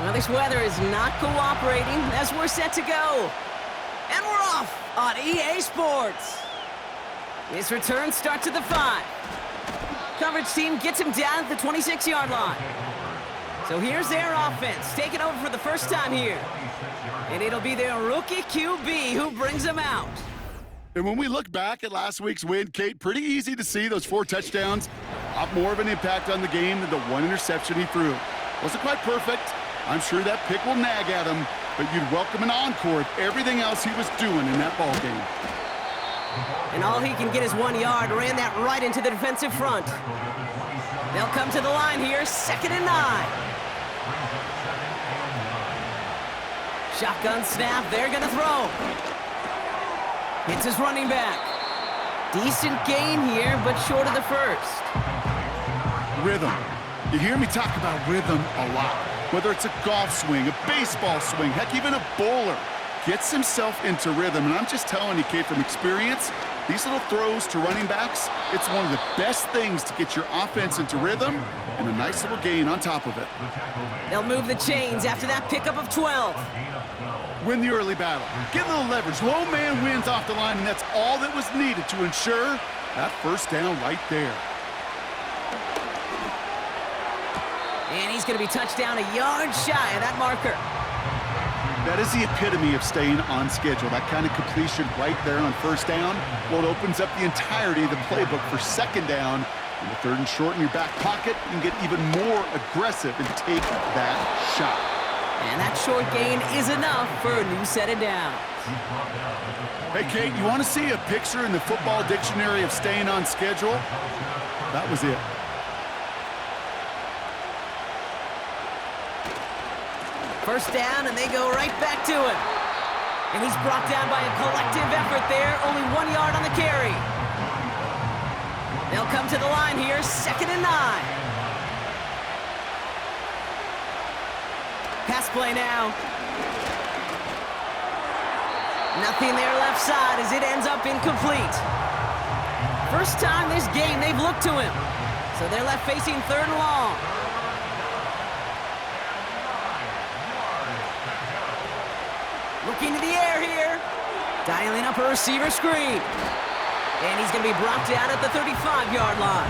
Well, this weather is not cooperating as we're set to go. And we're off on EA Sports. This return starts at the 5. Coverage team gets him down at the 26-yard line. So here's their offense, taking over for the first time here. And it'll be their rookie QB who brings them out. And when we look back at last week's win, Kate, pretty easy to see those 4 touchdowns. A lot more of an impact on the game than the 1 interception he threw. Wasn't quite perfect. I'm sure that pick will nag at him, but you'd welcome an encore of everything else he was doing in that ball game. And all he can get is 1 yard, ran that right into the defensive front. They'll come to the line here, 2nd and 9. Shotgun snap, they're gonna throw. Hits his running back. Decent gain here, but short of the first. Rhythm. You hear me talk about rhythm a lot. Whether it's a golf swing, a baseball swing, heck, even a bowler. Gets himself into rhythm, and I'm just telling you, Kate, from experience, these little throws to running backs, it's one of the best things to get your offense into rhythm and a nice little gain on top of it. They'll move the chains after that pickup of 12. Win the early battle. Get a little leverage. Low man wins off the line, and that's all that was needed to ensure that first down right there. And he's going to be touched down a yard shy of that marker. That is the epitome of staying on schedule. That kind of completion right there on first down. Well, it opens up the entirety of the playbook for second down. And the 3rd and short in your back pocket, you can get even more aggressive and take that shot. And that short gain is enough for a new set of downs. Hey, Kate, you want to see a picture in the football dictionary of staying on schedule? That was it. First down, and they go right back to him. And he's brought down by a collective effort there, only 1 yard on the carry. They'll come to the line here, 2nd and 9. Pass play now. Nothing there left side as it ends up incomplete. First time this game they've looked to him. So they're left facing 3rd and long. Looking to the air here. Dialing up a receiver screen. And he's going to be brought down at the 35-yard line.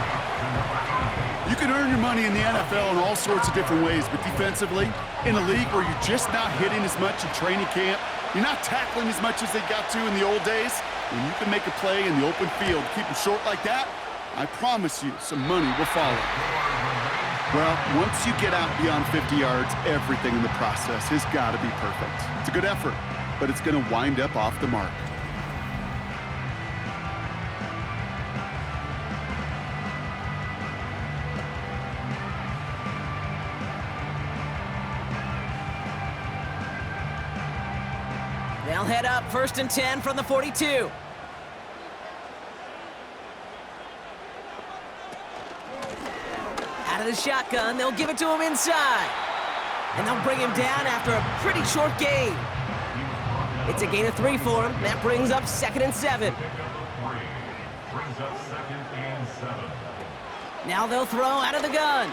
You can earn your money in the NFL in all sorts of different ways, but defensively, in a league where you're just not hitting as much in training camp, you're not tackling as much as they got to in the old days, when you can make a play in the open field, keep them short like that, I promise you some money will follow. Well, once you get out beyond 50 yards, everything in the process has got to be perfect. It's a good effort, but it's going to wind up off the mark. They'll head up 1st and 10 from the 42. Out of the shotgun, they'll give it to him inside. And they'll bring him down after a pretty short gain. It's a gain of 3 for him. That brings up 2nd and 7. Now they'll throw out of the gun.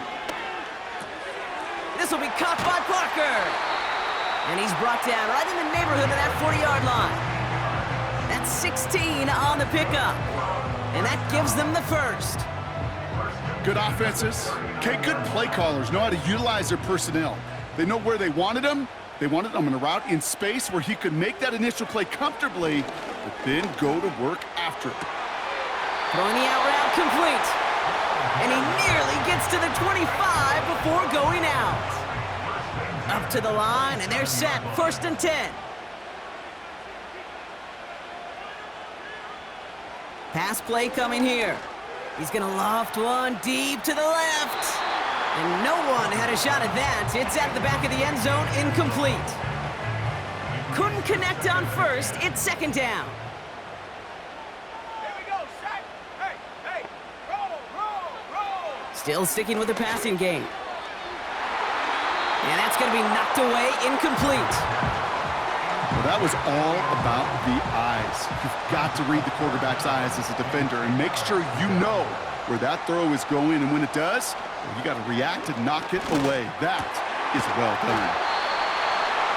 This will be caught by Parker. And he's brought down right in the neighborhood of that 40-yard line. That's 16 on the pickup. And that gives them the first. Good offenses. Okay, good play callers know how to utilize their personnel. They know where they wanted them. They wanted him on a route in space where he could make that initial play comfortably, but then go to work after it. Throwing the out route complete. And he nearly gets to the 25 before going out. Up to the line, and they're set. 1st and 10. Pass play coming here. He's going to loft one deep to the left. And no one had a shot at that. It's at the back of the end zone, incomplete. Couldn't connect on first. It's 2nd down. Here we go, set. Hey, roll. Still sticking with the passing game. And that's going to be knocked away, incomplete. Well, that was all about the eyes. You've got to read the quarterback's eyes as a defender and make sure you know where that throw is going, and when it does, you got to react and knock it away. That is well done.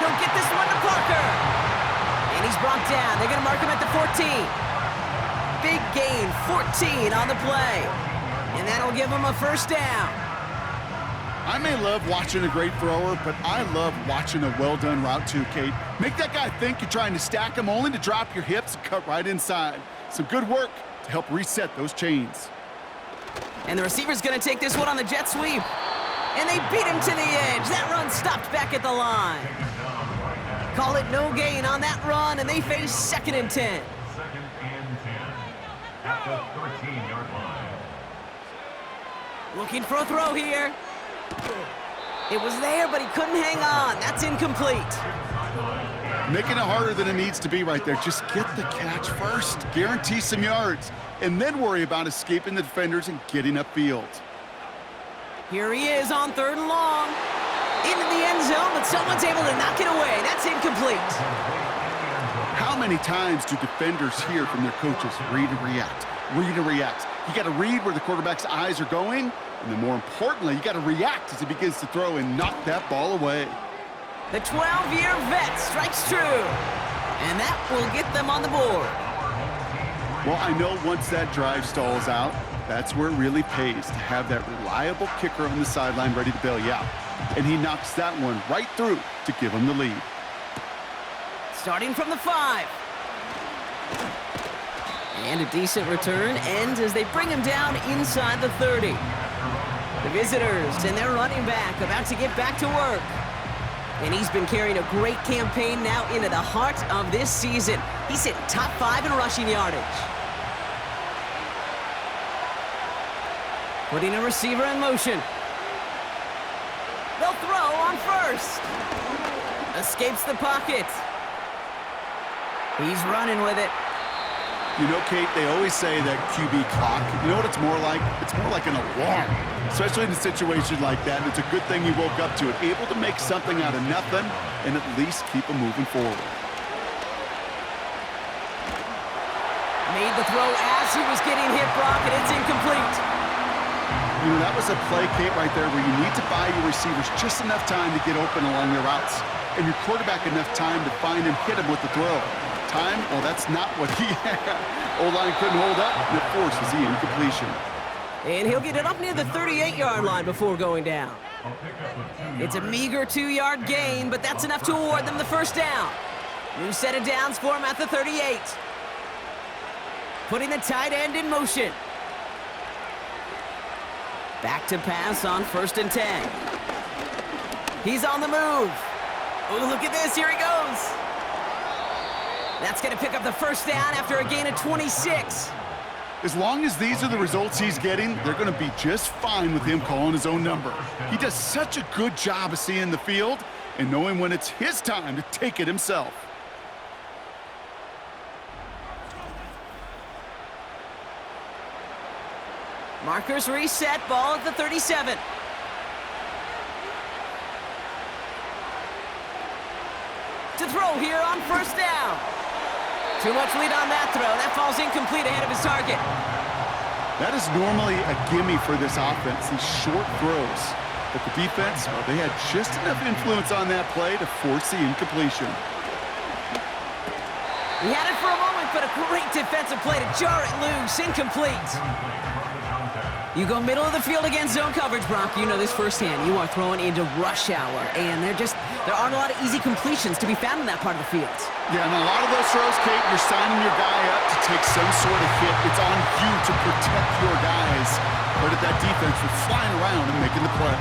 He'll get this one to Parker. And he's brought down. They're going to mark him at the 14. Big gain, 14 on the play. And that'll give him a first down. I may love watching a great thrower, but I love watching a well-done route too, Kate. Make that guy think you're trying to stack him only to drop your hips and cut right inside. Some good work to help reset those chains. And the receiver's going to take this one on the jet sweep. And they beat him to the edge. That run stopped back at the line. Call it no gain on that run, and they face 2nd and 10. 2nd and 10 at the 13-yard line. Looking for a throw here. It was there, but he couldn't hang on. That's incomplete. Making it harder than it needs to be right there. Just get the catch first. Guarantee some yards. And then worry about escaping the defenders and getting upfield. Here he is on 3rd and long. Into the end zone, but someone's able to knock it away. That's incomplete. How many times do defenders hear from their coaches, read and react, read and react? You got to read where the quarterback's eyes are going, and then more importantly, you got to react as he begins to throw and knock that ball away. The 12-year vet strikes true, and that will get them on the board. Well, I know once that drive stalls out, that's where it really pays to have that reliable kicker on the sideline ready to bail you out. And he knocks that one right through to give him the lead. Starting from the 5. And a decent return ends as they bring him down inside the 30. The visitors and their running back about to get back to work. And he's been carrying a great campaign now into the heart of this season. He's hitting top 5 in rushing yardage. Putting a receiver in motion. They'll throw on 1st. Escapes the pocket. He's running with it. You know, Kate, they always say that QB clock, you know what it's more like? It's more like an alarm, especially in a situation like that. And it's a good thing you woke up to it, able to make something out of nothing and at least keep them moving forward. Made the throw as he was getting hit, Brock, and it's incomplete. You know, that was a play, Kate, right there where you need to buy your receivers just enough time to get open along their routes and your quarterback enough time to find and hit him with the throw. Time? Well, that's not what he had. O-line couldn't hold up, and it forces the incompletion. And he'll get it up near the 38-yard line before going down. It's a meager 2-yard gain, but that's enough to award them the first down. New set of downs for him at the 38. Putting the tight end in motion. Back to pass on 1st and 10. He's on the move. Oh, look at this. Here he goes. That's going to pick up the first down after a gain of 26. As long as these are the results he's getting, they're going to be just fine with him calling his own number. He does such a good job of seeing the field and knowing when it's his time to take it himself. Markers reset, ball at the 37. To throw here on 1st down. Too much lead on that throw. That falls incomplete ahead of his target. That is normally a gimme for this offense, these short throws. But the defense, well, they had just enough influence on that play to force the incompletion. He had it for a moment, but a great defensive play to jar it loose. Incomplete. You go middle of the field against zone coverage, Brock. You know this firsthand. You are throwing into rush hour, and there aren't a lot of easy completions to be found in that part of the field. Yeah, and a lot of those throws, Kate, you're signing your guy up to take some sort of hit. It's on you to protect your guys. Credit that defense for flying around and making the play.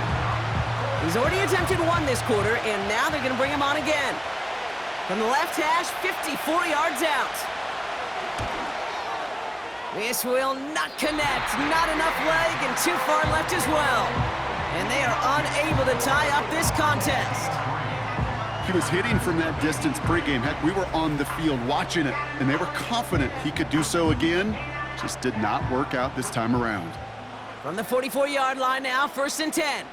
He's already attempted one this quarter, and now they're going to bring him on again. From the left hash, 54 yards out. This will not connect. Not enough leg and too far left as well. And they are unable to tie up this contest. He was hitting from that distance pregame. Heck, we were on the field watching it, and they were confident he could do so again. Just did not work out this time around. From the 44-yard line now, 1st and 10.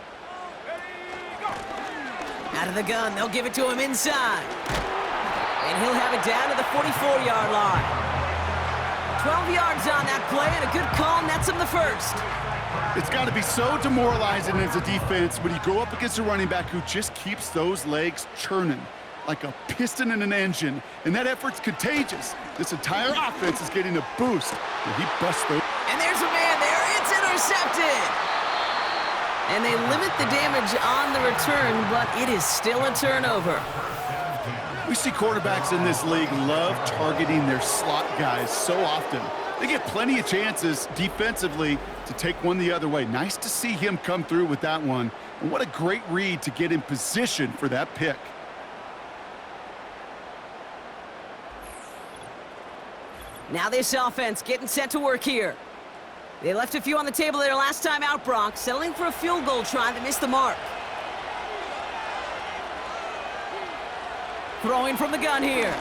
Out of the gun, they'll give it to him inside. And he'll have it down to the 44-yard line. 12 yards on that play, and a good call nets him the first. It's got to be so demoralizing as a defense when you go up against a running back who just keeps those legs churning like a piston in an engine, and that effort's contagious. This entire offense is getting a boost when he busts those. And there's a man there. It's intercepted. And they limit the damage on the return, but it is still a turnover. We see quarterbacks in this league love targeting their slot guys so often. They get plenty of chances defensively to take one the other way. Nice to see him come through with that one. And what a great read to get in position for that pick. Now this offense getting set to work here. They left a few on the table there last time out, Brock, settling for a field goal try that missed the mark. Throwing from the gun here.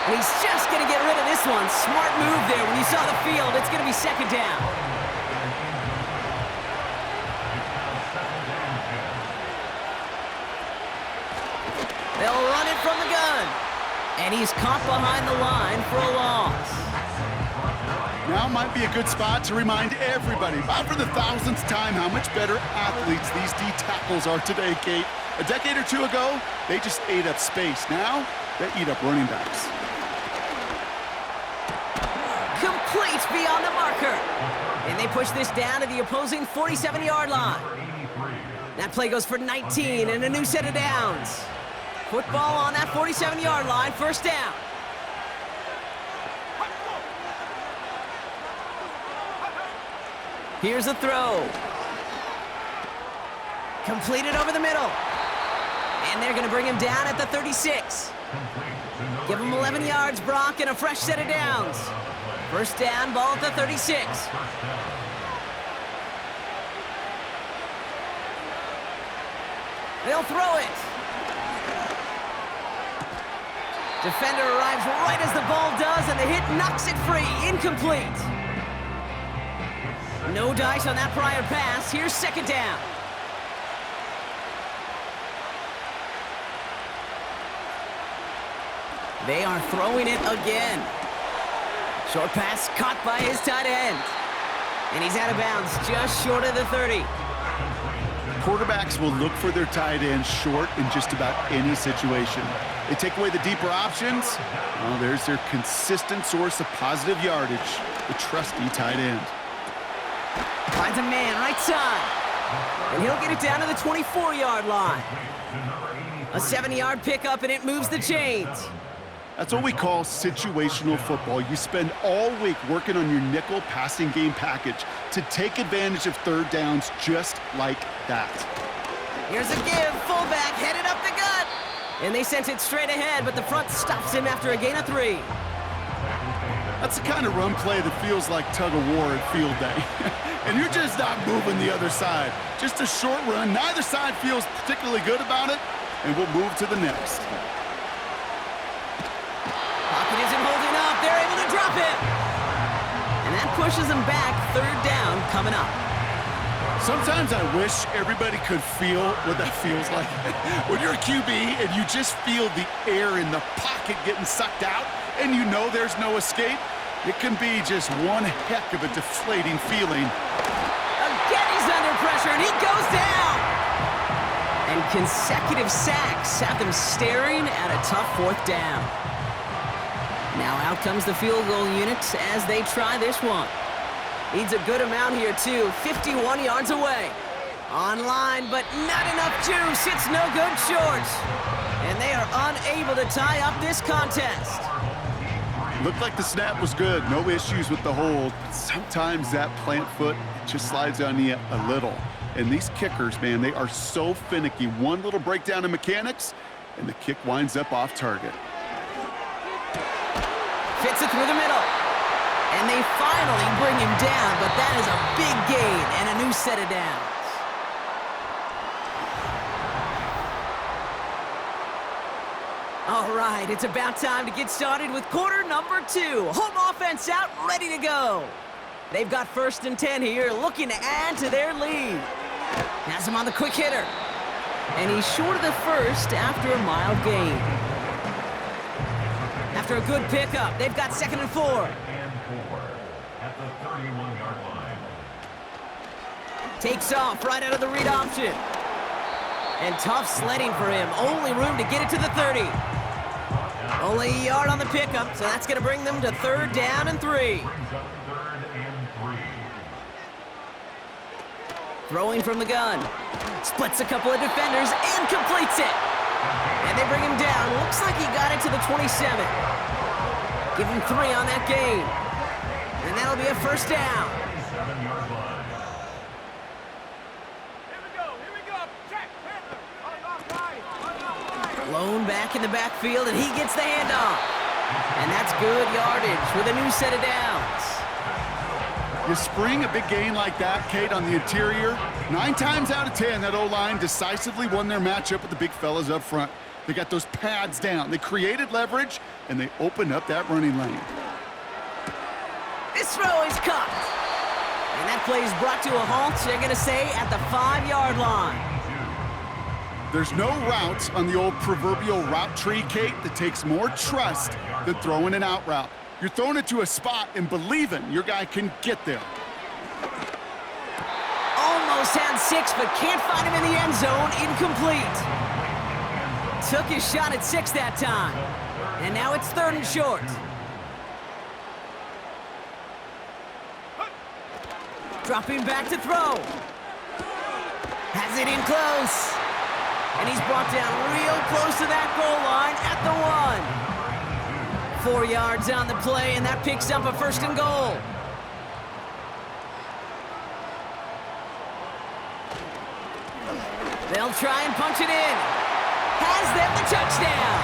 And he's just going to get rid of this one. Smart move there. When you saw the field, it's going to be second down. They'll run it from the gun. And he's caught behind the line for a loss. Now might be a good spot to remind everybody, about for the thousandth time, how much better athletes these D tackles are today, Kate. A decade or two ago, they just ate up space. Now, they eat up running backs. Complete beyond the marker. And they push this down to the opposing 47-yard line. That play goes for 19 and a new set of downs. Football on that 47-yard line, first down. Here's a throw. Completed over the middle. And they're going to bring him down at the 36. Give him 11 yards, Brock, and a fresh set of downs. First down, ball at the 36. They'll throw it. Defender arrives right as the ball does, and the hit knocks it free. Incomplete. No dice on that prior pass. Here's second down. They are throwing it again. Short pass caught by his tight end. And he's out of bounds just short of the 30. Quarterbacks will look for their tight end short in just about any situation. They take away the deeper options. Well, there's their consistent source of positive yardage, the trusty tight end. Finds a man right side. And he'll get it down to the 24-yard line. A 7-yard pickup, and it moves the chains. That's what we call situational football. You spend all week working on your nickel passing game package to take advantage of third downs just like that. Here's a give. Fullback headed up the gut. And they sent it straight ahead, but the front stops him after a gain of 3. That's the kind of run play that feels like tug-of-war at field day. And you're just not moving the other side. Just a short run. Neither side feels particularly good about it, and we'll move to the next. Pocket isn't holding up. They're able to drop it. And that pushes them back. Third down coming up. Sometimes I wish everybody could feel what that feels like. When you're a QB and you just feel the air in the pocket getting sucked out and you know there's no escape, it can be just one heck of a deflating feeling. Again, he's under pressure, and he goes down. And consecutive sacks have them staring at a tough fourth down. Now out comes the field goal unit as they try this one. Needs a good amount here, too. 51 yards away. On line, but not enough juice. It's no good short. And they are unable to tie up this contest. Looked like the snap was good. No issues with the hold. Sometimes that plant foot just slides on you a little. And these kickers, man, they are so finicky. One little breakdown in mechanics, and the kick winds up off target. Fits it through the middle. And they finally bring him down, but that is a big gain and a new set of downs. All right, it's about time to get started with quarter number 2. Home offense out, ready to go. They've got 1st and 10 here, looking to add to their lead. Has him on the quick hitter. And he's short of the first after a mild gain. After a good pickup, they've got 2nd and 4. And 4 at the 31 Takes off right out of the read option. And tough sledding for him. Only room to get it to the 30. Only a yard on the pickup, so that's going to bring them to 3rd down and 3. Brings up 3rd and 3. Throwing from the gun. Splits a couple of defenders and completes it. And they bring him down. Looks like he got it to the 27. Give him 3 on that gain. And that'll be a 1st down. 7-yard line. Here we go. Check. Panther. Unlock right. Blown back in the backfield, and he gets the handoff. And that's good yardage with a new set of downs. You spring a big gain like that, Kate, on the interior, 9 times out of 10, that O-line decisively won their matchup with the big fellas up front. They got those pads down. They created leverage, and they opened up that running lane. This throw is caught. And that play is brought to a halt, they're going to say, at the 5-yard line. There's no route on the old proverbial route tree, Kate, that takes more trust than throwing an out route. You're throwing it to a spot and believing your guy can get there. Almost had 6, but can't find him in the end zone. Incomplete. Took his shot at 6 that time. And now it's 3rd and short. Dropping back to throw. Has it in close. And he's brought down real close to that goal line at the 1. 4 yards on the play, and that picks up a 1st and goal. They'll try and punch it in. Has them the touchdown.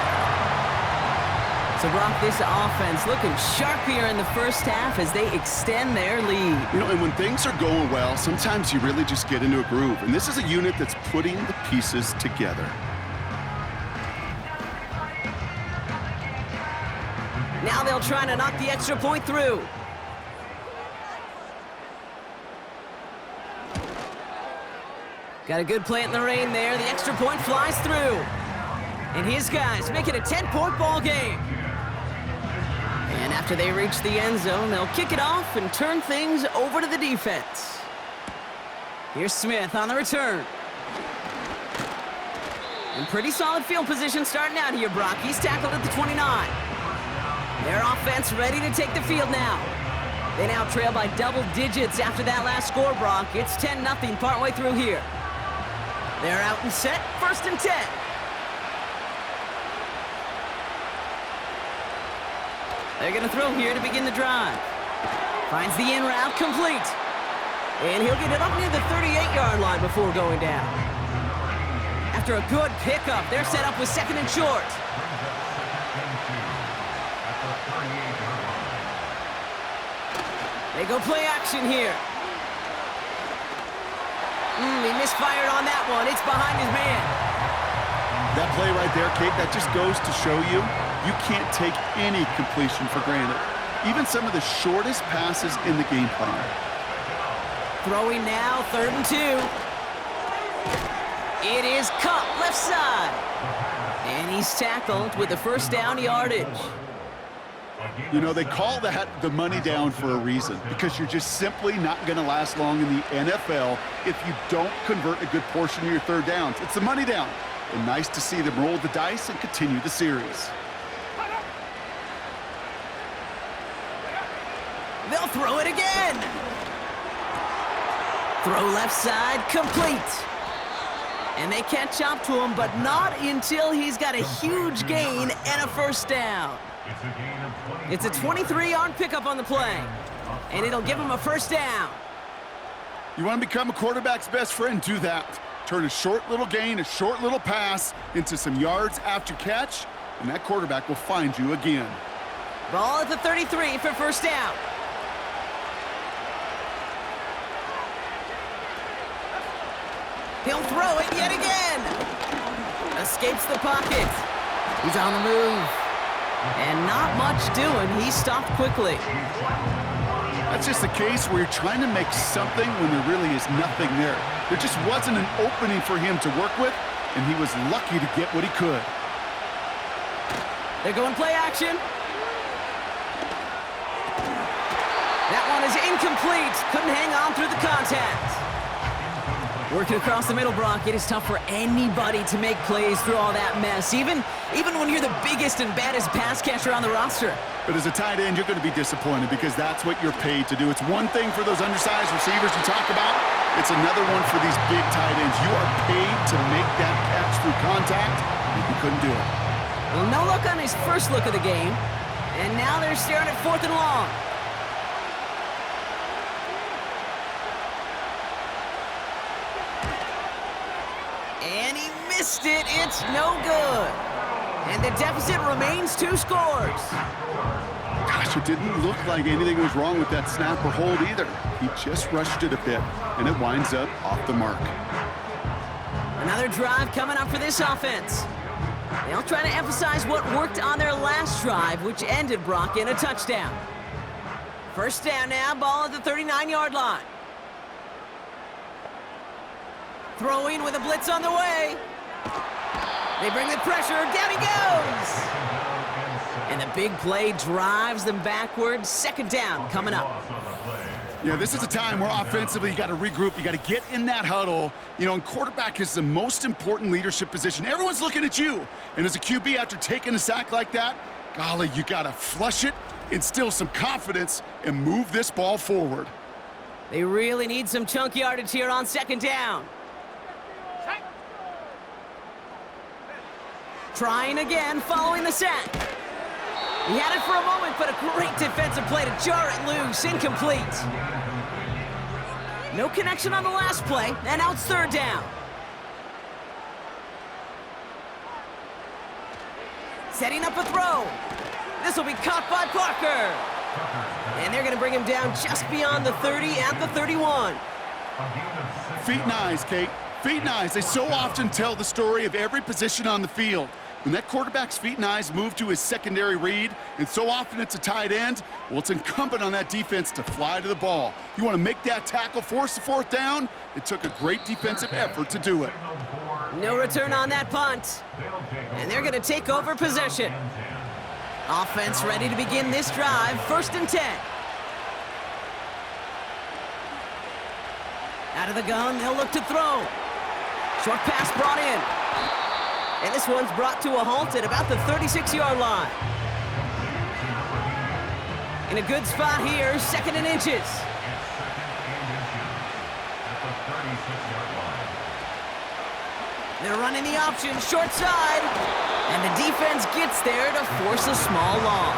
So, Brock, this offense looking sharp here in the 1st half as they extend their lead. You know, and when things are going well, sometimes you really just get into a groove. And this is a unit that's putting the pieces together. Now they'll try to knock the extra point through. Got a good plant in the rain there. The extra point flies through. And his guys make it a 10-point ball game. And after they reach the end zone, they'll kick it off and turn things over to the defense. Here's Smith on the return. In pretty solid field position starting out here, Brock. He's tackled at the 29. Their offense ready to take the field now. They now trail by double digits after that last score, Brock. It's 10-0 partway through here. They're out and set, 1st and 10. They're going to throw here to begin the drive. Finds the in route complete. And he'll get it up near the 38-yard line before going down. After a good pickup, they're set up with 2nd and short. They go play action here. He misfired on that one. It's behind his man. That play right there, Kate, that just goes to show you can't take any completion for granted. Even some of the shortest passes in the game plan. Throwing now, 3rd and 2. It is cut left side. And he's tackled with the 1st down yardage. You know, they call that the money down for a reason, because you're just simply not going to last long in the NFL if you don't convert a good portion of your 3rd downs. It's the money down. And nice to see them roll the dice and continue the series. They'll throw it again. Throw left side, complete. And they catch up to him, but not until he's got a huge gain and a 1st down. It's a 23-yard pickup on the play, and it'll give him a 1st down. You want to become a quarterback's best friend? Do that. Turn a short little gain, a short little pass into some yards after catch, and that quarterback will find you again. Ball at the 33 for 1st down. He'll throw it yet again. Escapes the pocket. He's on the move. And not much doing. He stopped quickly. That's just a case where you're trying to make something when there really is nothing there. There just wasn't an opening for him to work with, and he was lucky to get what he could. They're going play action. That one is incomplete. Couldn't hang on through the contact. Working across the middle, Brock, it is tough for anybody to make plays through all that mess, even when you're the biggest and baddest pass catcher on the roster. But as a tight end, you're going to be disappointed because that's what you're paid to do. It's one thing for those undersized receivers you talk about. It's another one for these big tight ends. You are paid to make that catch through contact, and you couldn't do it. Well, no luck on his first look of the game, and now they're staring at 4th and long. And he missed it. It's no good. And the deficit remains 2 scores. Gosh, it didn't look like anything was wrong with that snap or hold either. He just rushed it a bit, and it winds up off the mark. Another drive coming up for this offense. They'll try to emphasize what worked on their last drive, which ended, Brock, in a touchdown. First down now, ball at the 39-yard line. Throwing with a blitz on the way. They bring the pressure, down he goes! And the big play drives them backwards. Second down coming up. Yeah, this is a time where offensively you got to regroup. You got to get in that huddle. You know, and quarterback is the most important leadership position. Everyone's looking at you. And as a QB, after taking a sack like that, golly, you got to flush it, instill some confidence, and move this ball forward. They really need some chunk yardage here on second down. Trying again, following the sack. He had it for a moment, but a great defensive play to jar it loose. Incomplete. No connection on the last play, and now it's third down. Setting up a throw. This will be caught by Parker. And they're going to bring him down just beyond the 30 at the 31. Feet and eyes, Kate. Feet and eyes. They so often tell the story of every position on the field. When that quarterback's feet and eyes move to his secondary read, and so often it's a tight end, well, it's incumbent on that defense to fly to the ball. You want to make that tackle, force the 4th down? It took a great defensive effort to do it. No return on that punt. And they're going to take over possession. Offense ready to begin this drive. 1st and 10. Out of the gun, they'll look to throw. Short pass brought in. And this one's brought to a halt at about the 36-yard line. In a good spot here, 2nd and inches. They're running the option, short side. And the defense gets there to force a small loss.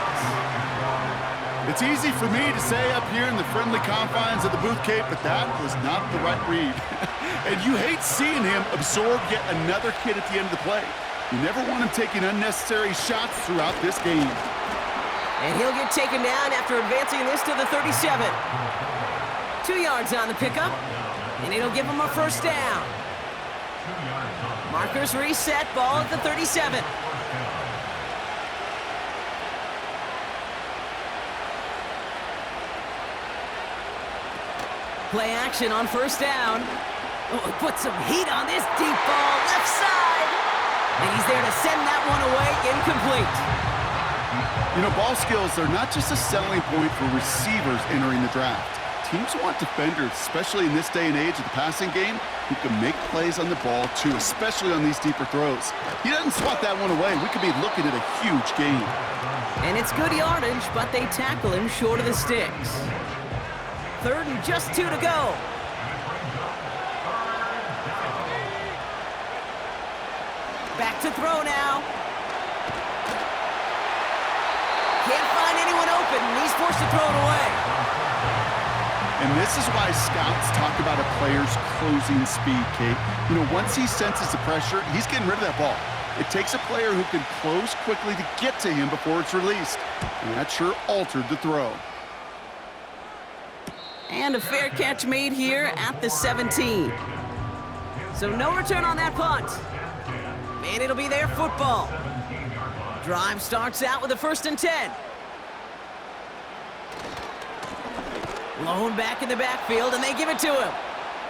It's easy for me to say up here in the friendly confines of the booth, Kate, but that was not the right read. And you hate seeing him absorb yet another hit at the end of the play. You never want him taking unnecessary shots throughout this game. And he'll get taken down after advancing this to the 37. 2 yards on the pickup, and it'll give him a first down. Markers reset, ball at the 37. Play action on first down. Oh, put some heat on this deep ball, left side. And he's there to send that one away, incomplete. You know, ball skills are not just a selling point for receivers entering the draft. Teams want defenders, especially in this day and age of the passing game, who can make plays on the ball too, especially on these deeper throws. He doesn't swat that one away. We could be looking at a huge gain. And it's good yardage, but they tackle him short of the sticks. 3rd and just 2 to go. Back to throw now. Can't find anyone open, and he's forced to throw it away. And this is why scouts talk about a player's closing speed, Kate. You know, once he senses the pressure, he's getting rid of that ball. It takes a player who can close quickly to get to him before it's released. And that sure altered the throw. And a fair catch made here at the 17. So no return on that punt. And it'll be their football. Drive starts out with a 1st and 10. Lone back in the backfield, and they give it to him.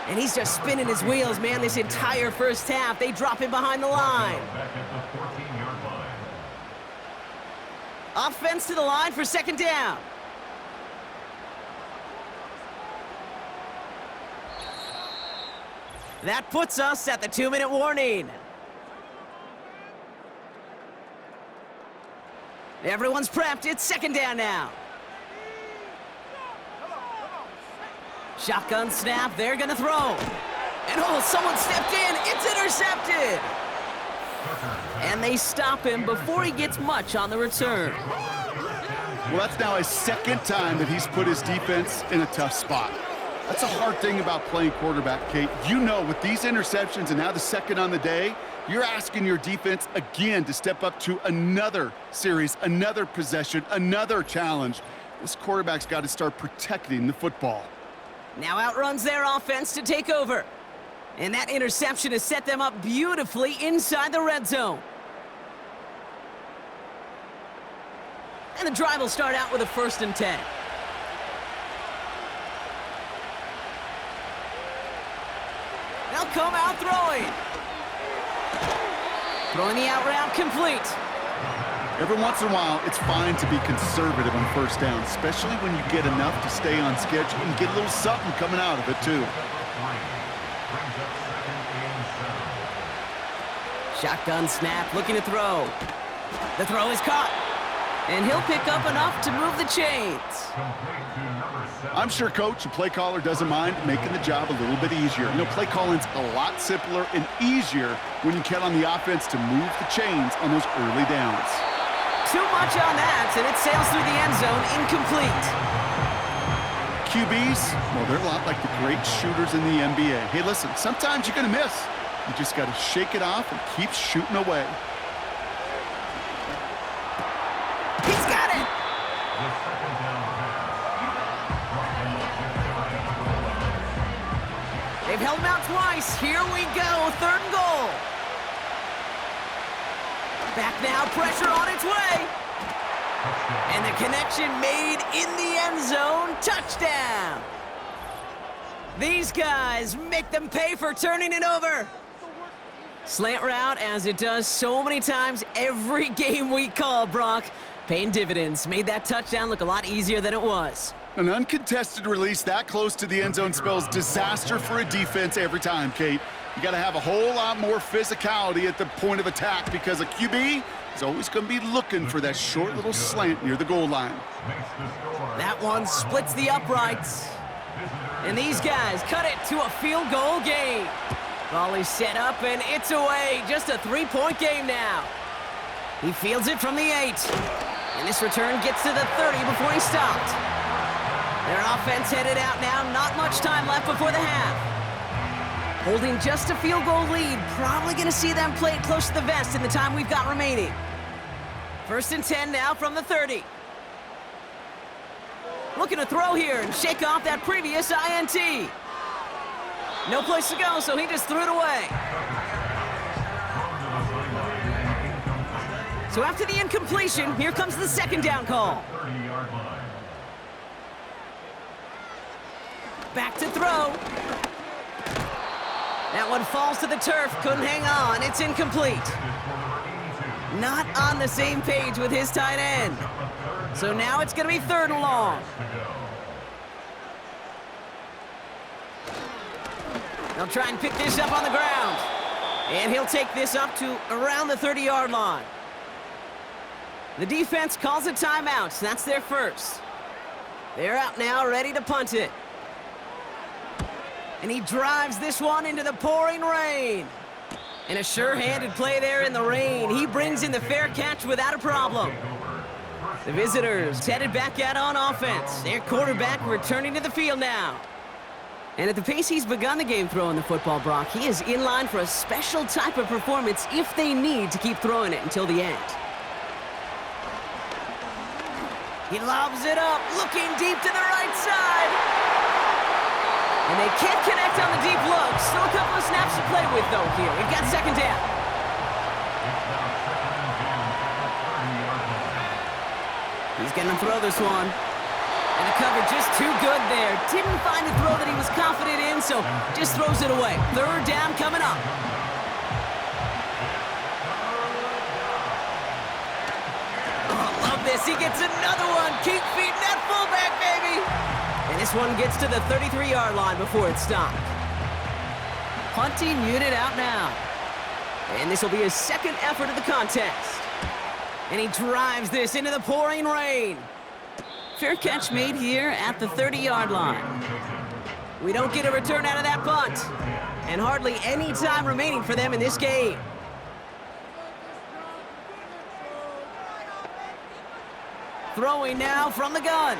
And he's just spinning his wheels, man, this entire first half. They drop him behind the line. Offense to the line for 2nd down. That puts us at the 2-minute warning. Everyone's prepped. It's second down now. Shotgun snap. They're going to throw. And someone stepped in. It's intercepted. And they stop him before he gets much on the return. Well, that's now his second time that he's put his defense in a tough spot. That's a hard thing about playing quarterback, Kate. You know, with these interceptions and now the second on the day, you're asking your defense again to step up to another series, another possession, another challenge. This quarterback's got to start protecting the football. Now outruns their offense to take over. And that interception has set them up beautifully inside the red zone. And the drive will start out with a 1st and 10. They'll come out throwing. Throwing the out route complete. Every once in a while, it's fine to be conservative on 1st down, especially when you get enough to stay on schedule and get a little something coming out of it, too. Shotgun snap, looking to throw. The throw is caught. And he'll pick up enough to move the chains. I'm sure coach and play caller doesn't mind making the job a little bit easier. You know, play calling's a lot simpler and easier when you count on the offense to move the chains on those early downs. Too much on that, and it sails through the end zone, incomplete. QBs, well, they're a lot like the great shooters in the NBA. Hey, listen, sometimes you're going to miss. You just got to shake it off and keep shooting away. He's got it! They've held him out twice. Here we go, 3rd and goal. Back now, pressure on its way. And the connection made in the end zone. Touchdown. These guys make them pay for turning it over. Slant route, as it does so many times every game we call, Brock. Paying dividends. Made that touchdown look a lot easier than it was. An uncontested release that close to the end zone spells disaster for a defense every time, Kate. You got to have a whole lot more physicality at the point of attack because a QB is always going to be looking for that short little slant near the goal line. That one splits the uprights. And these guys cut it to a field goal game. Ball is set up and it's away. Just a 3-point game now. He fields it from the 8. And this return gets to the 30 before he stopped. Their offense headed out now. Not much time left before the half. Holding just a field goal lead. Probably going to see them play it close to the vest in the time we've got remaining. 1st and 10 now from the 30. Looking to throw here and shake off that previous INT. No place to go, so he just threw it away. So after the incompletion, here comes the 2nd down call. Back to throw. That one falls to the turf, couldn't hang on, it's incomplete. Not on the same page with his tight end. So now it's gonna be 3rd and long. They'll try and pick this up on the ground. And he'll take this up to around the 30-yard line. The defense calls a timeout. That's their first. They're out now, ready to punt it. And he drives this one into the pouring rain. And a sure-handed play there in the rain. He brings in the fair catch without a problem. The visitors headed back out on offense. Their quarterback returning to the field now. And at the pace he's begun the game throwing the football, Brock, he is in line for a special type of performance if they need to keep throwing it until the end. He lobs it up, looking deep to the right side. And they can't connect on the deep look. Still a couple of snaps to play with, though, here. We've got 2nd down. He's going to throw this one. And the cover just too good there. Didn't find the throw that he was confident in, so just throws it away. 3rd down coming up. Oh, love this. He gets another one. Keep feeding that fullback, baby. And this one gets to the 33-yard line before it's stopped. punting unit out now. And this will be his second effort of the contest. And he drives this into the pouring rain. Fair catch made here at the 30-yard line. We don't get a return out of that punt. And hardly any time remaining for them in this game. Throwing now from the gun.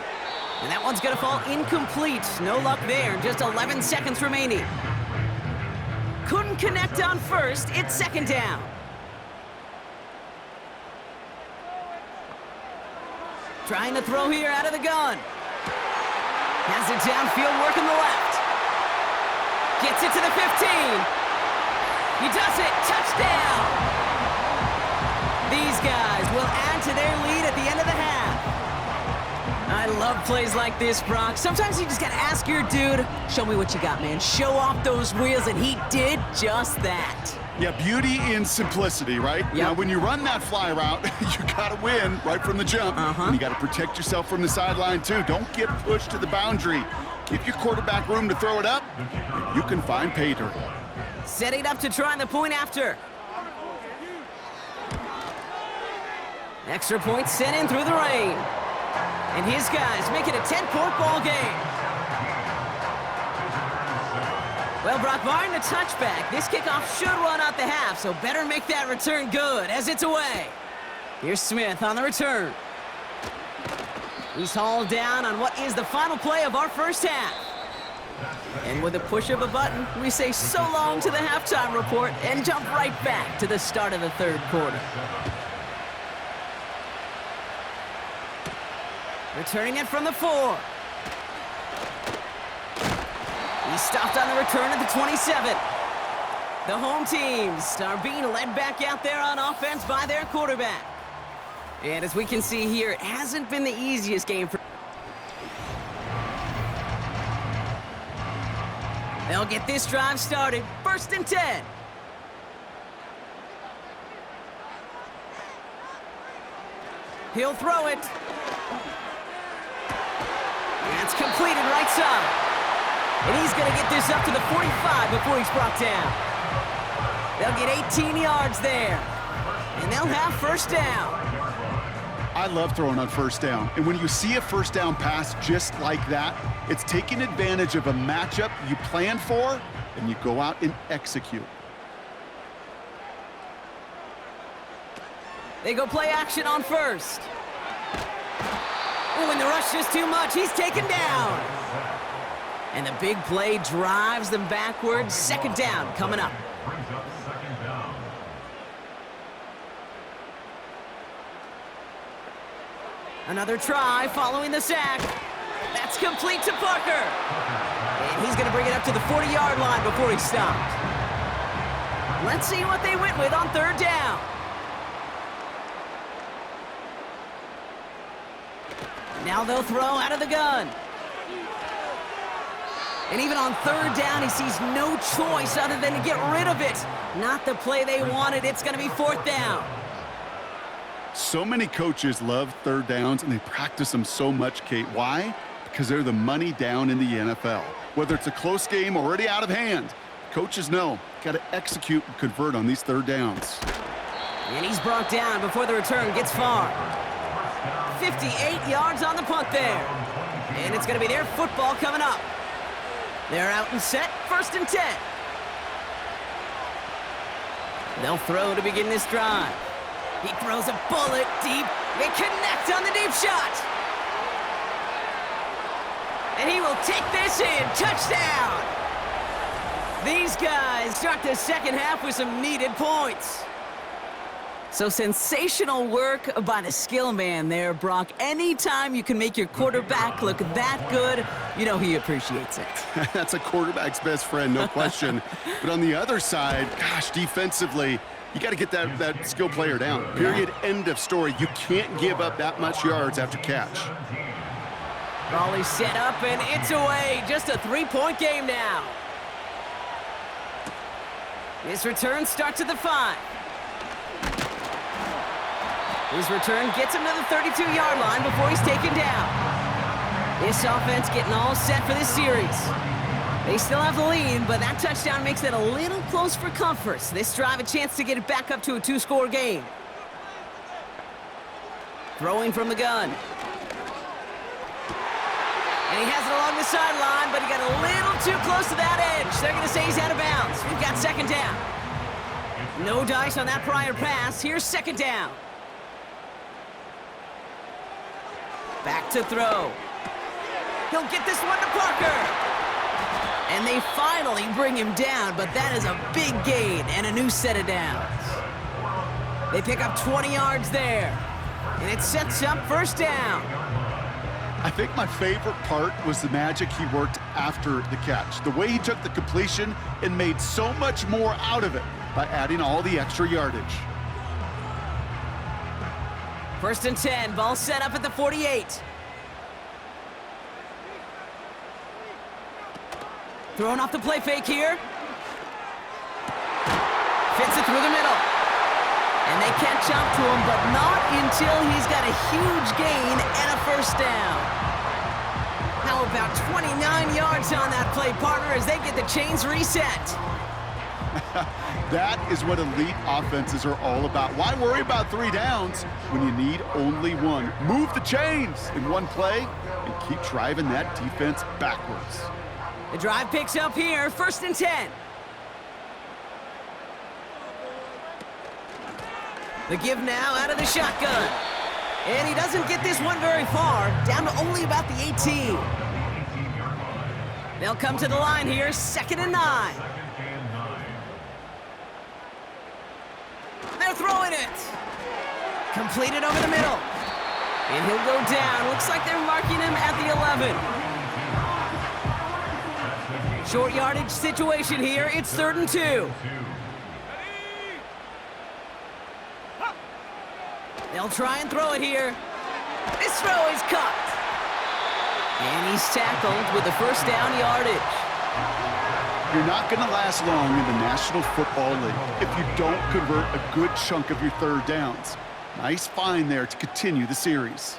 And that one's going to fall incomplete. No luck there. Just 11 seconds remaining. Couldn't connect on first. It's second down. Trying to throw here out of the gun. Has it downfield, working the left. Gets it to the 15. He does it. Touchdown. These guys will add to their lead at the end of the half. I love plays like this, Brock. Sometimes you just gotta ask your dude, show me what you got, man. Show off those wheels, and he did just that. Yeah, beauty in simplicity, right? Yep. Now, when you run that fly route, you gotta win right from the jump. And you gotta protect yourself from the sideline, too. Don't get pushed to the boundary. Give your quarterback room to throw it up, and you can find pay dirt. Setting up to try the point after. Extra point sent in through the rain. And his guys make it a 10-point ball game. Well, Brock, barring the touchback, this kickoff should run out the half, so better make that return good as it's away. Here's Smith on the return. He's hauled down on what is the final play of our first half. And with a push of a button, we say so long to the halftime report and jump right back to the start of the third quarter. Returning it from the 4. He stopped on the return at the 27. The home teams are being led back out there on offense by their quarterback. And as we can see here, it hasn't been the easiest game for... They'll get this drive started. 1st and 10. He'll throw it. That's completed right side. And he's going to get this up to the 45 before he's brought down. They'll get 18 yards there. And they'll have first down. I love throwing on first down. And when you see a first down pass just like that, it's taking advantage of a matchup you planned for, and you go out and execute. They go play action on first. Oh, and the rush is too much. He's taken down. And the big play drives them backwards. Second down coming up. Brings up second down. Another try following the sack. That's complete to Parker. And he's going to bring it up to the 40-yard line before he stopped. Let's see what they went with on third down. Now they'll throw out of the gun. And even on third down, he sees no choice other than to get rid of it. Not the play they wanted. It's going to be fourth down. So many coaches love third downs, and they practice them so much, Kate. Why? Because they're the money down in the NFL. Whether it's a close game already out of hand, coaches know, got to execute and convert on these third downs. And he's brought down before the return gets far. 58 yards on the punt there. And it's going to be their football coming up. They're out and set, 1st and 10. They'll throw to begin this drive. He throws a bullet deep. They connect on the deep shot. And he will take this in. Touchdown. These guys start the second half with some needed points. So sensational work by the skill man there, Brock. Anytime you can make your quarterback look that good, you know he appreciates it. That's a quarterback's best friend, no question. But on the other side, gosh, defensively, you got to get that skill player down. Period, end of story. You can't give up that much yards after catch. Raleigh set up, and it's away. Just a 3-point game now. This return starts at the 5. His return gets him to the 32-yard line before he's taken down. This offense getting all set for this series. They still have the lead, but that touchdown makes it a little close for comfort. So this drive a chance to get it back up to a 2-score game. Throwing from the gun. And he has it along the sideline, but he got a little too close to that edge. They're going to say he's out of bounds. We've got second down. No dice on that prior pass. Here's second down. Back to throw. He'll get this one to Parker. And they finally bring him down, but that is a big gain and a new set of downs. They pick up 20 yards there. And it sets up first down. I think my favorite part was the magic he worked after the catch. The way he took the completion and made so much more out of it by adding all the extra yardage. First and 10, ball set up at the 48. Throwing off the play fake here. Fits it through the middle. And they catch up to him, but not until he's got a huge gain and a first down. How about 29 yards on that play, partner, as they get the chains reset. That is what elite offenses are all about. Why worry about 3 downs when you need only one? Move the chains in one play and keep driving that defense backwards. The drive picks up here, first and 10. The give now out of the shotgun. And he doesn't get this one very far, down to only about the 18. They'll come to the line here, second and 9. They're throwing it. Completed over the middle. And he'll go down. Looks like they're marking him at the 11. Short yardage situation here. It's 3rd and 2. They'll try and throw it here. This throw is caught. And he's tackled with the first down yardage. You're not going to last long in the National Football League if you don't convert a good chunk of your 3rd downs. Nice find there to continue the series.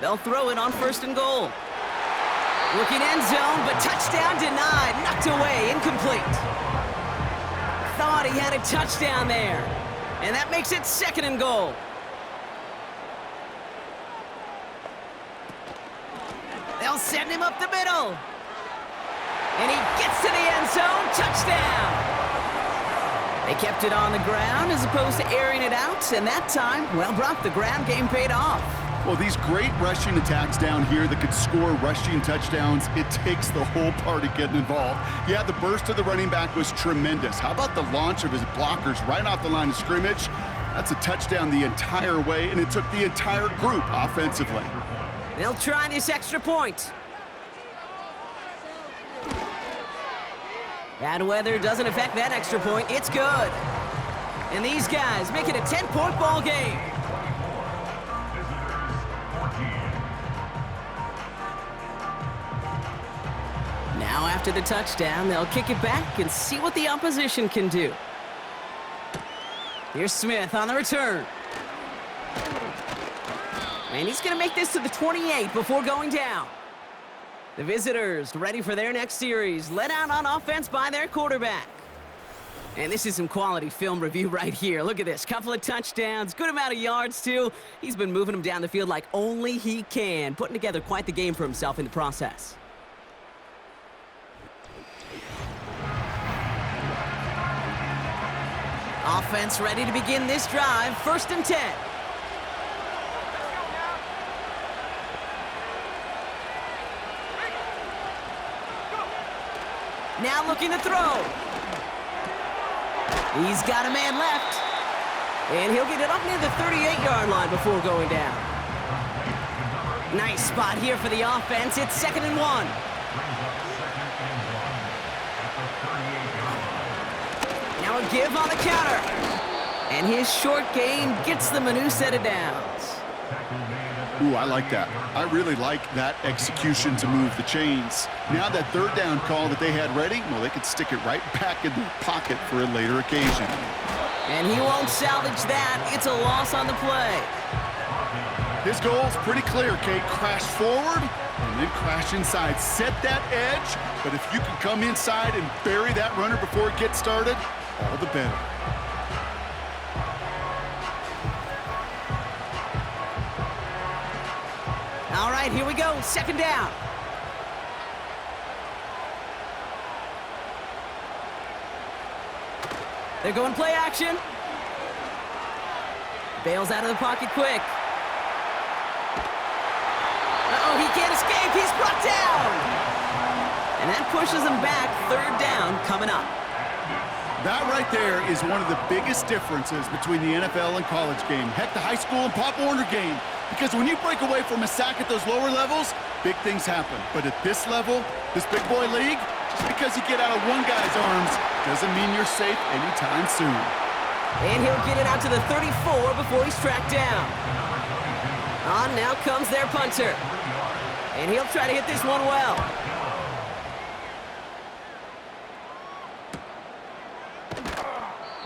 They'll throw it on 1st and goal. Looking end zone, but touchdown denied. Knocked away, incomplete. Thought he had a touchdown there. And that makes it 2nd and goal. They'll send him up the middle. And he gets to the end zone. Touchdown. They kept it on the ground as opposed to airing it out. And that time, well, Brock, the ground game paid off. Well, these great rushing attacks down here that could score rushing touchdowns, it takes the whole party getting involved. Yeah, the burst of the running back was tremendous. How about the launch of his blockers right off the line of scrimmage? That's a touchdown the entire way, and it took the entire group offensively. They'll try this extra point. Bad weather doesn't affect that extra point. It's good. And these guys make it a 10-point ball game. Now after the touchdown, they'll kick it back and see what the opposition can do. Here's Smith on the return. And he's going to make this to the 28 before going down. The visitors ready for their next series, led out on offense by their quarterback. And this is some quality film review right here. Look at this, couple of touchdowns, good amount of yards too. He's been moving them down the field like only he can, putting together quite the game for himself in the process. Offense ready to begin this drive, 1st and 10. Now looking to throw. He's got a man left. And he'll get it up near the 38-yard line before going down. Nice spot here for the offense. It's 2nd and 1. Now a give on the counter. And his short gain gets them a new set of downs. Ooh, I like that. I really like that execution to move the chains. Now that 3rd down call that they had ready, well, they could stick it right back in their pocket for a later occasion. And he won't salvage that. It's a loss on the play. His goal's pretty clear, Kate. Crash forward and then crash inside. Set that edge, but if you can come inside and bury that runner before it gets started, all the better. All right, here we go, second down. They're going play action. Bails out of the pocket quick. Uh-oh, he can't escape. He's brought down. And that pushes him back. Third down coming up. That right there is one of the biggest differences between the NFL and college game. Heck, the high school and Pop Warner game. Because when you break away from a sack at those lower levels, big things happen. But at this level, this big boy league, just because you get out of one guy's arms doesn't mean you're safe anytime soon. And he'll get it out to the 34 before he's tracked down. On now comes their punter. And he'll try to hit this one well.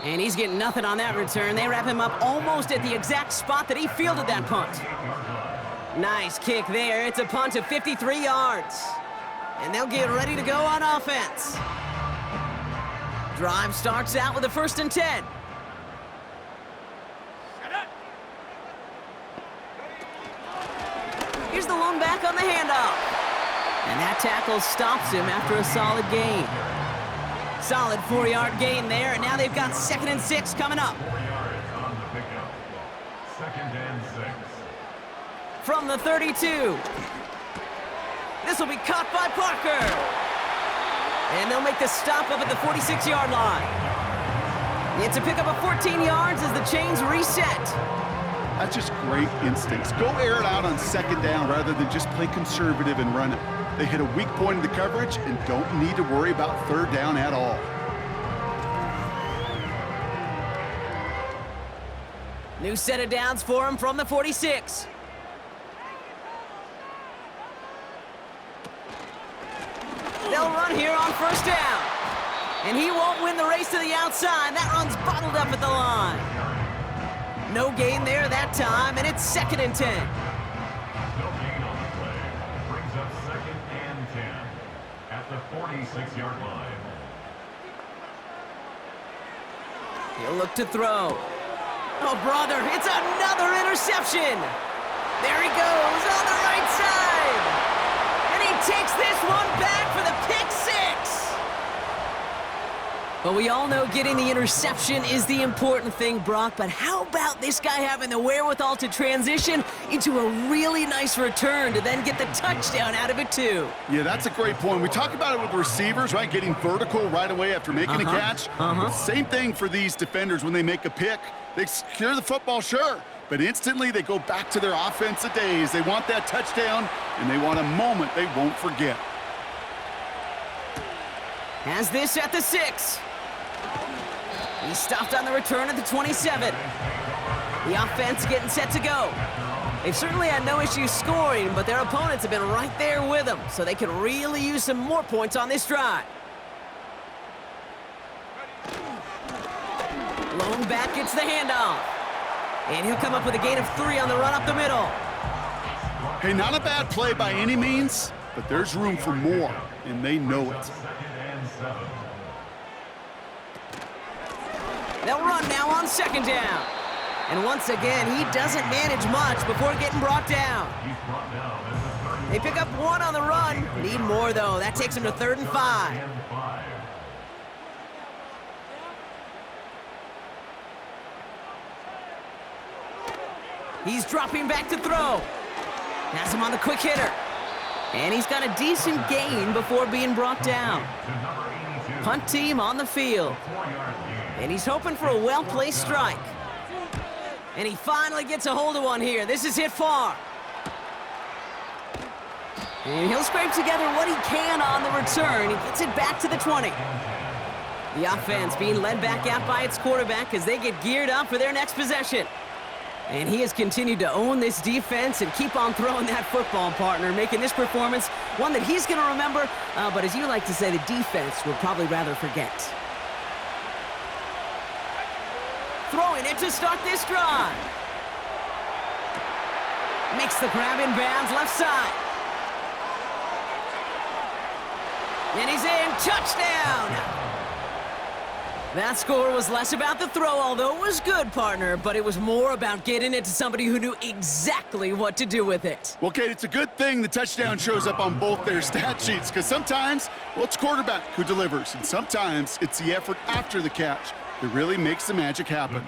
And he's getting nothing on that return. They wrap him up almost at the exact spot that he fielded that punt. Nice kick there. It's a punt of 53 yards. And they'll get ready to go on offense. Drive starts out with a 1st and 10. Here's the lone back on the handoff. And that tackle stops him after a solid gain. Solid 4-yard gain there, and now they've got 2nd and 6 coming up. 4 yards on the pickup. 2nd and 6. From the 32. This will be caught by Parker. And they'll make the stop up at the 46-yard line. It's a pickup of 14 yards as the chains reset. That's just great instincts. Go air it out on 2nd down rather than just play conservative and run it. They hit a weak point in the coverage and don't need to worry about 3rd down at all. New set of downs for him from the 46. They'll run here on 1st down. And he won't win the race to the outside. That run's bottled up at the line. No gain there that time, and it's 2nd and 10. No gain on the play. Brings up 2nd and 10 at the 46-yard line. He'll look to throw. Oh, brother, it's another interception. There he goes on the right side. And he takes this one back for the pick 6. But we all know getting the interception is the important thing, Brock. But how about this guy having the wherewithal to transition into a really nice return to then get the touchdown out of it, too? Yeah, that's a great point. We talk about it with receivers, right? Getting vertical right away after making a catch. Same thing for these defenders when they make a pick. They secure the football, sure, but instantly they go back to their offensive days. They want that touchdown, and they want a moment they won't forget. Has this at the 6. He stopped on the return at the 27. The offense getting set to go. They've certainly had no issues scoring, but their opponents have been right there with them, so they can really use some more points on this drive. Lone back gets the handoff. And he'll come up with a gain of 3 on the run up the middle. Hey, not a bad play by any means, but there's room for more, and they know it. 2nd and 7. They'll run now on 2nd down. And once again, he doesn't manage much before getting brought down. He's brought down at the 30. They pick up 1 on the run. Need more, though. That takes him to 3rd and 5. And 5. He's dropping back to throw. Has him on the quick hitter. And he's got a decent gain before being brought down. To number 82. Punt team on the field. 4-yard gain. And he's hoping for a well-placed strike. And he finally gets a hold of one here. This is hit far. And he'll scrape together what he can on the return. He gets it back to the 20. The offense being led back out by its quarterback as they get geared up for their next possession. And he has continued to own this defense and keep on throwing that football, partner, making this performance one that he's going to remember, but as you like to say, the defense will probably rather forget. Throwing it to start this drive. Makes the grab in bounds left side. And he's in. Touchdown! That score was less about the throw, although it was good, partner, but it was more about getting it to somebody who knew exactly what to do with it. Well, Kate, it's a good thing the touchdown shows up on both their stat sheets, because sometimes, well, it's quarterback who delivers, and sometimes it's the effort after the catch that really makes the magic happen.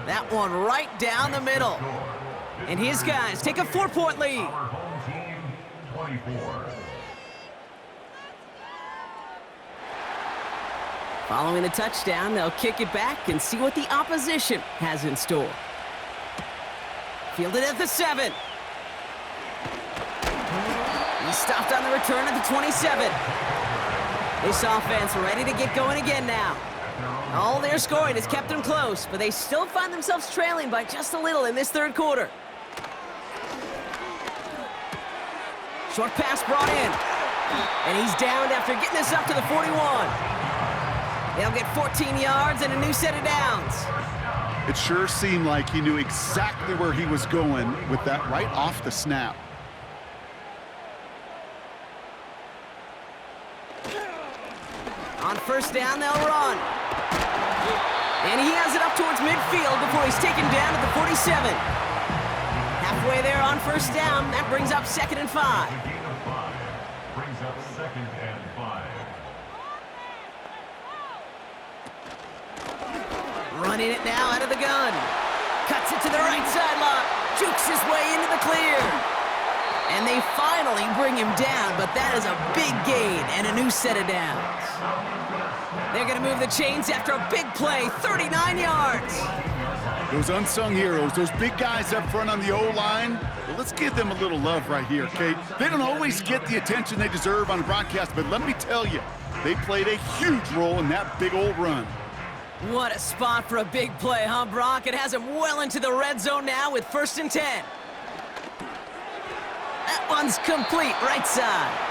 That one right down the middle. And his guys take a 4-point lead. Our home team, 24. Following the touchdown, they'll kick it back and see what the opposition has in store. Fielded at the 7. He stopped on the return at the 27. This offense ready to get going again now. All their scoring has kept them close, but they still find themselves trailing by just a little in this third quarter. Short pass brought in. And he's downed after getting this up to the 41. They'll get 14 yards and a new set of downs. It sure seemed like he knew exactly where he was going with that right off the snap. On first down, they'll run. And he has it up towards midfield before he's taken down at the 47. Halfway there on first down, that brings up 2nd and 5. A gain of 5 brings up 2nd and 5. Running it now out of the gun. Cuts it to the right sideline. Jukes his way into the clear. And they finally bring him down, but that is a big gain and a new set of downs. They're going to move the chains after a big play, 39 yards. Those unsung heroes, those big guys up front on the O-line, well, let's give them a little love right here, Kate. They don't always get the attention they deserve on a broadcast, but let me tell you, they played a huge role in that big old run. What a spot for a big play, huh, Brock? It has him well into the red zone now with 1st and 10. That one's complete, right side.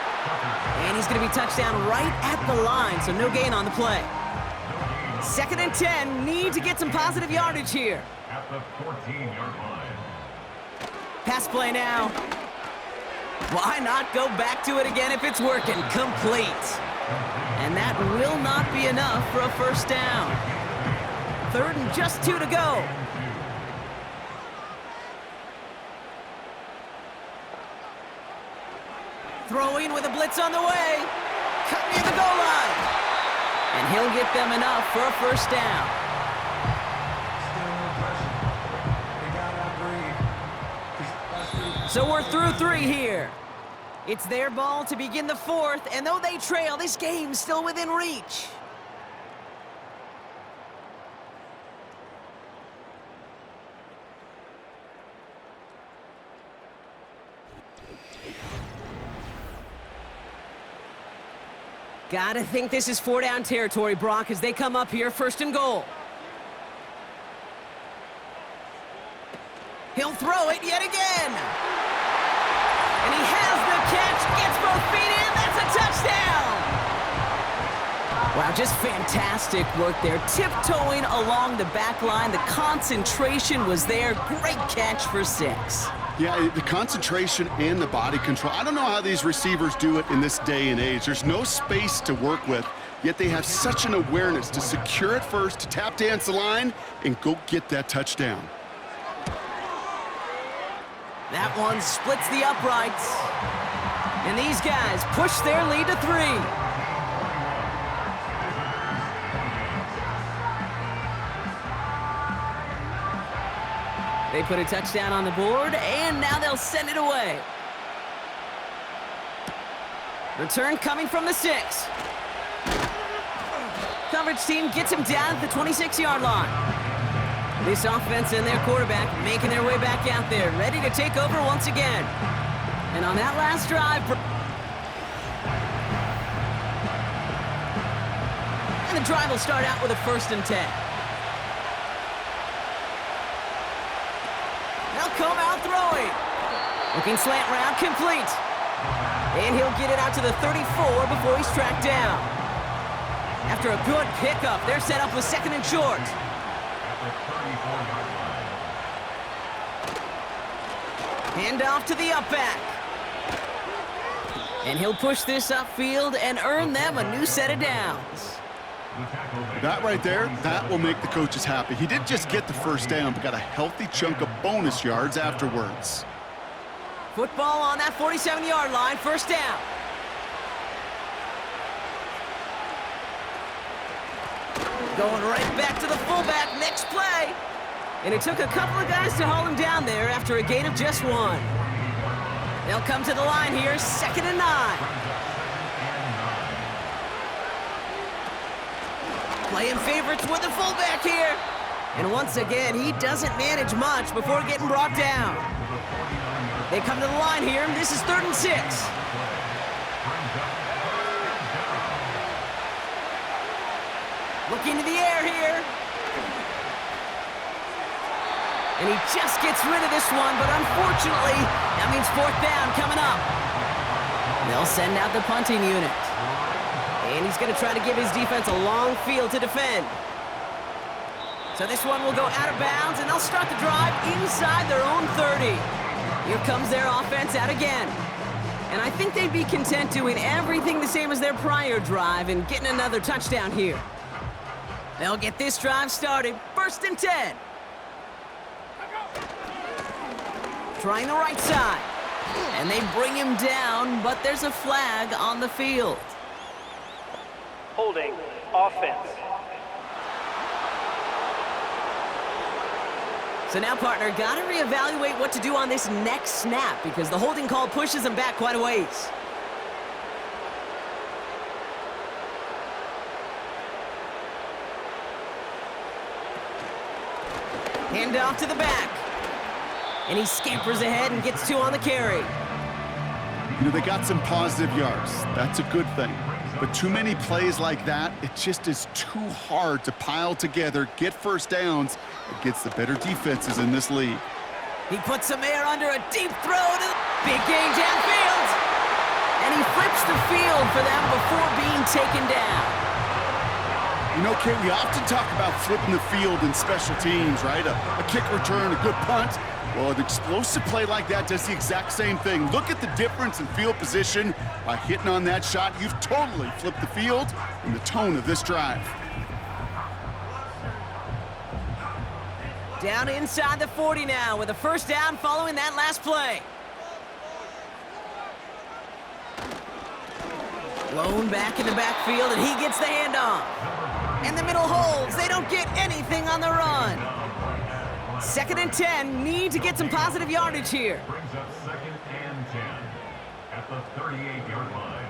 And he's going to be touchdown right at the line, so no gain on the play. 2nd and 10, need to get some positive yardage here. At the 14-yard line. Pass play now. Why not go back to it again if it's working? Complete. And that will not be enough for a first down. 3rd and just 2 to go. Throwing with a blitz on the way. Cut near the goal line. And he'll get them enough for a first down. So we're through 3 here. It's their ball to begin the 4th, and though they trail, this game's still within reach. Gotta think this is 4-down territory, Brock, as they come up here, 1st and goal. He'll throw it yet again. And he has the catch, gets both feet in, that's a touchdown! Wow, just fantastic work there. Tiptoeing along the back line, the concentration was there. Great catch for 6. Yeah, the concentration and the body control. I don't know how these receivers do it in this day and age. There's no space to work with, yet they have such an awareness to secure it first, to tap dance the line, and go get that touchdown. That one splits the uprights. And these guys push their lead to 3. They put a touchdown on the board, and now they'll send it away. Return coming from the 6. Coverage team gets him down at the 26-yard line. This offense and their quarterback making their way back out there, ready to take over once again. And on that last drive... And the drive will start out with a 1st and 10. They'll come out throwing. Looking slant route, complete. And he'll get it out to the 34 before he's tracked down. After a good pickup, they're set up with 2nd and short. Hand off to the up back. And he'll push this upfield and earn them a new set of downs. That right there, that will make the coaches happy. He didn't just get the first down, but got a healthy chunk of bonus yards afterwards. Football on that 47-yard line, first down. Going right back to the fullback, next play. And it took a couple of guys to haul him down there after a gain of just one. They'll come to the line here, 2nd and 9. Playing favorites with the fullback here. And once again, he doesn't manage much before getting brought down. They come to the line here, and this is 3rd and 6. Looking to the air here. And he just gets rid of this one, but unfortunately, that means 4th down coming up. They'll send out the punting unit. And he's going to try to give his defense a long field to defend. So this one will go out of bounds, and they'll start the drive inside their own 30. Here comes their offense out again. And I think they'd be content doing everything the same as their prior drive and getting another touchdown here. They'll get this drive started. 1st and 10. Trying the right side. And they bring him down, but there's a flag on the field. Holding offense. So now, partner, got to reevaluate what to do on this next snap because the holding call pushes him back quite a ways. Hand off to the back. And he scampers ahead and gets 2 on the carry. You know, they got some positive yards. That's a good thing. But too many plays like that, it just is too hard to pile together, get first downs against the better defenses in this league. He puts some air under a deep throw to the big gain downfield. And he flips the field for them before being taken down. You know, Kate, we often talk about flipping the field in special teams, right? A kick return, a good punt. Well, an explosive play like that does the exact same thing. Look at the difference in field position. By hitting on that shot, you've totally flipped the field and the tone of this drive. Down inside the 40 now with a first down following that last play. Blown back in the backfield, and he gets the handoff. And the middle holds. They don't get anything on the run. 2nd and 10. Need to get some positive yardage here. Brings up 2nd and 10 at the 38-yard line.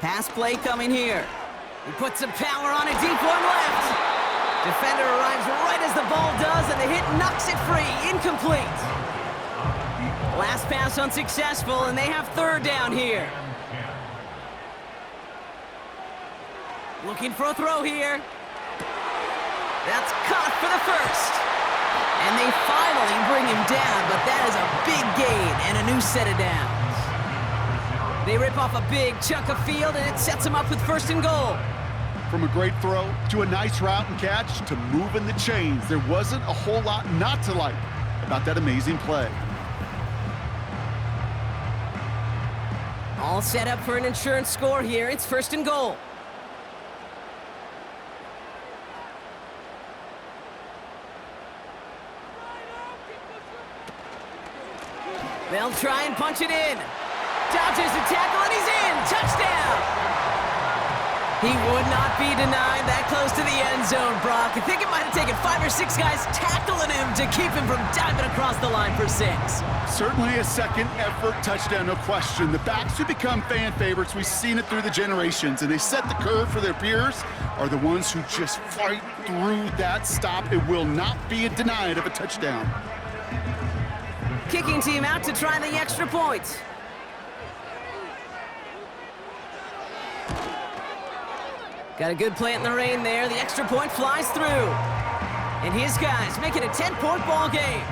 Pass play coming here. He puts some power on it, deep one left. Defender arrives right as the ball does, and the hit knocks it free. Incomplete. Last pass unsuccessful, and they have 3rd down here. Looking for a throw here. That's caught for the first. And they finally bring him down, but that is a big gain and a new set of downs. They rip off a big chunk of field, and it sets them up with 1st and goal. From a great throw to a nice route and catch to moving the chains, there wasn't a whole lot not to like about that amazing play. All set up for an insurance score here. It's 1st and goal. They'll try and punch it in. Dodges the tackle, and he's in. Touchdown! He would not be denied that close to the end zone, Brock. I think it might have taken 5 or 6 guys tackling him to keep him from diving across the line for 6. Certainly a second effort touchdown, no question. The backs who become fan favorites, we've seen it through the generations, and they set the curve for their peers, are the ones who just fight through that stop. It will not be denied of a touchdown. Kicking team out to try the extra point. Got a good play in the rain there. The extra point flies through. And his guys make it a 10-point ball game.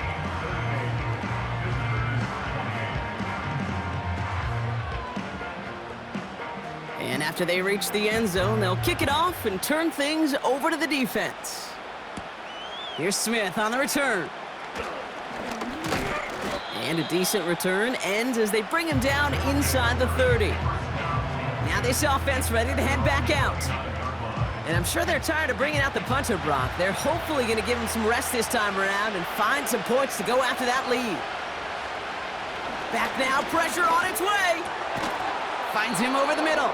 And after they reach the end zone, they'll kick it off and turn things over to the defense. Here's Smith on the return. And a decent return ends as they bring him down inside the 30. Now this offense ready to head back out. And I'm sure they're tired of bringing out the punter, Brock. They're hopefully going to give him some rest this time around and find some points to go after that lead. Back now, pressure on its way. Finds him over the middle.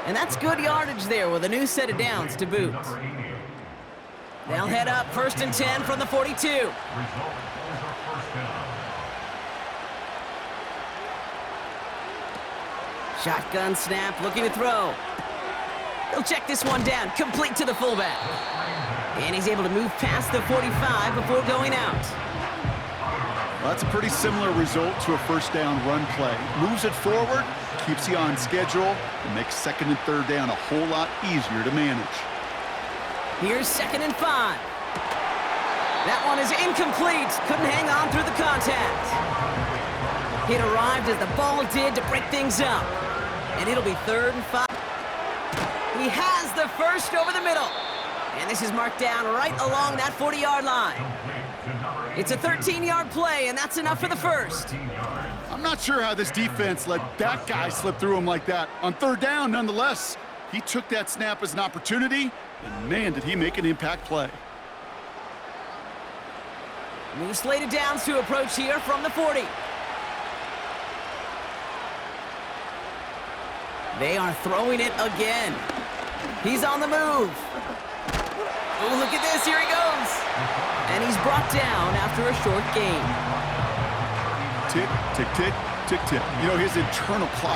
And that's good yardage there with a new set of downs to boot. They'll head up 1st and 10 from the 42. Shotgun snap, looking to throw. He'll check this one down, complete to the fullback. And he's able to move past the 45 before going out. Well, that's a pretty similar result to a first down run play. Moves it forward, keeps you on schedule, and makes 2nd and 3rd down a whole lot easier to manage. Here's 2nd and 5. That one is incomplete. Couldn't hang on through the contact. It arrived as the ball did to break things up. And it'll be 3rd and 5. He has the first over the middle. And this is marked down right along that 40-yard line. It's a 13-yard play, and that's enough for the first. I'm not sure how this defense let that guy slip through him like that. On 3rd down, nonetheless, he took that snap as an opportunity, and man, did he make an impact play. New slated downs to approach here from the 40. They are throwing it again. He's on the move. Oh, look at this. Here he goes. And he's brought down after a short gain. Tick, tick, tick, tick, tick. You know, his internal clock